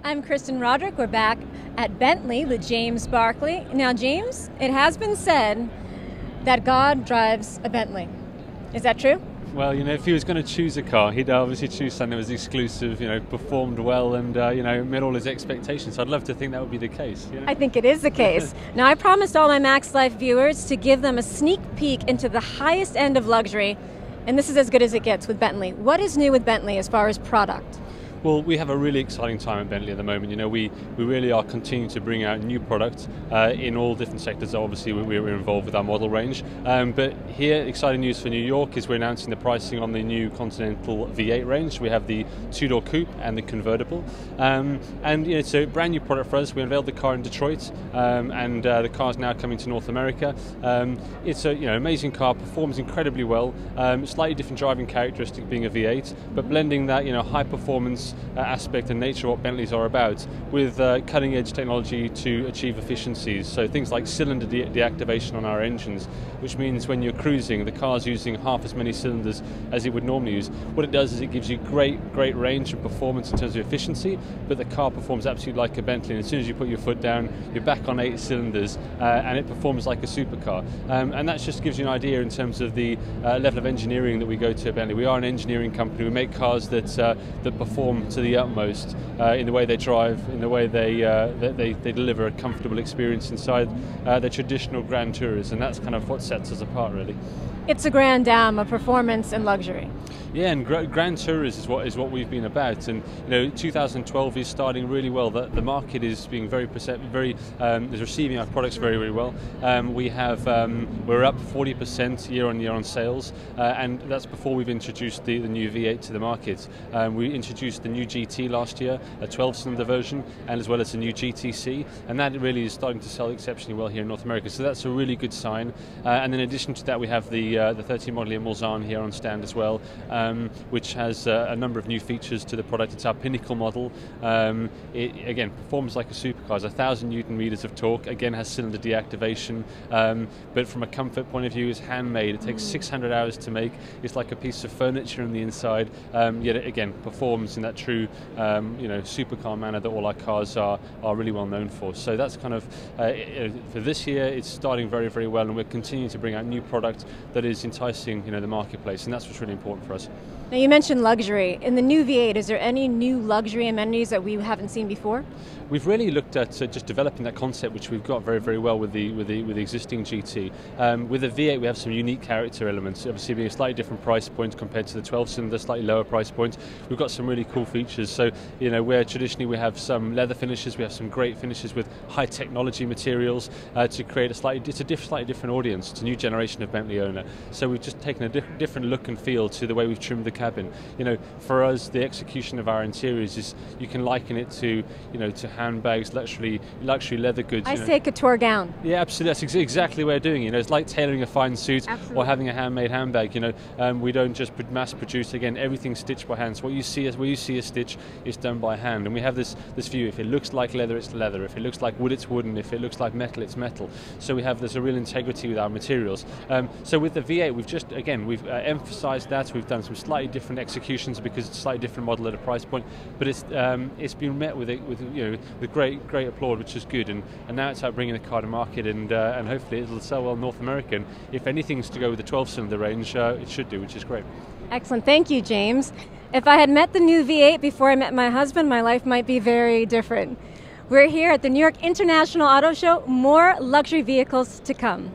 I'm Kristen Roderick. We're back at Bentley with James Barclay. Now, James, it has been said that God drives a Bentley. Is that true? Well, if he was going to choose a car, he'd obviously choose something that was exclusive, performed well and, met all his expectations. I'd love to think that would be the case. I think it is the case. Now, I promised all my Max Life viewers to give them a sneak peek into the highest end of luxury, and this is as good as it gets with Bentley. What is new with Bentley as far as product? Well, we have a really exciting time at Bentley at the moment. We really are continuing to bring out new products in all different sectors. Obviously, we're involved with our model range. But here, exciting news for New York is we're announcing the pricing on the new Continental V8 range. We have the two-door coupe and the convertible. It's a brand new product for us. We unveiled the car in Detroit, and the car is now coming to North America. It's an amazing car, performs incredibly well. Slightly different driving characteristic being a V8, but blending that high performance aspect and nature of what Bentleys are about with cutting edge technology to achieve efficiencies. So things like cylinder deactivation on our engines, which means when you're cruising, the car's using half as many cylinders as it would normally use. What it does is it gives you great range and performance in terms of efficiency, but the car performs absolutely like a Bentley. And as soon as you put your foot down, you're back on 8 cylinders and it performs like a supercar. And that just gives you an idea in terms of the level of engineering that we go to at Bentley. We are an engineering company. We make cars that perform to the utmost in the way they drive, in the way they deliver a comfortable experience inside the traditional Grand Tourers, and that's kind of what sets us apart, really. It's a grand dam of performance and luxury. Yeah, and Grand Tourers is what we've been about, and 2012 is starting really well. The market is being is receiving our products very well. We're up 40% year on year on sales, and that's before we've introduced the new V8 to the market. We introduced the new GT last year, a 12-cylinder version, and as well as a new GTC, and that really is starting to sell exceptionally well here in North America. So that's a really good sign. And in addition to that, we have the 13 model year Mulsanne here on stand as well. Which has a number of new features to the product. It's our pinnacle model. It again performs like a supercar. It's 1,000 Newton meters of torque. Again, has cylinder deactivation. But from a comfort point of view, it's handmade. It takes 600 hours to make. It's like a piece of furniture on the inside. Yet it again performs in that true, supercar manner that all our cars are really well known for. So that's kind of for this year. It's starting very well, and we're continuing to bring out new product that is enticing, the marketplace, and that's what's really important for us. Now, you mentioned luxury. In the new V8, is there any new luxury amenities that we haven't seen before? We've really looked at just developing that concept, which we've got very well with the existing GT. With the V8, we have some unique character elements. Obviously, being a slightly different price point compared to the 12-cylinder, slightly lower price point. We've got some really cool features. So, where traditionally we have some leather finishes, we have some great finishes with high technology materials to create a slightly different audience. It's a new generation of Bentley owner. So we've just taken a different look and feel to the way we've trimmed the cabin. For us, the execution of our interiors is, you can liken it to handbags, luxury leather goods. I say couture gown. Yeah, absolutely. That's exactly what we're doing. It's like tailoring a fine suit. Absolutely. Or having a handmade handbag. We don't just mass produce. Again, everything's stitched by hand. So where you see a stitch, it's done by hand. And we have this view. If it looks like leather, it's leather. If it looks like wood, it's wooden. If it looks like metal, it's metal. So there's a real integrity with our materials. So with the V8, we've emphasised that. We've done some slightly different executions because it's a slightly different model at a price point, but it's been met with great applaud, which is good. And now it's out bringing the car to market, and hopefully it'll sell well in North America. And if anything's to go with the 12-cylinder range, it should do, which is great. Excellent. Thank you, James. If I had met the new V8 before I met my husband, my life might be very different. We're here at the New York International Auto Show. More luxury vehicles to come.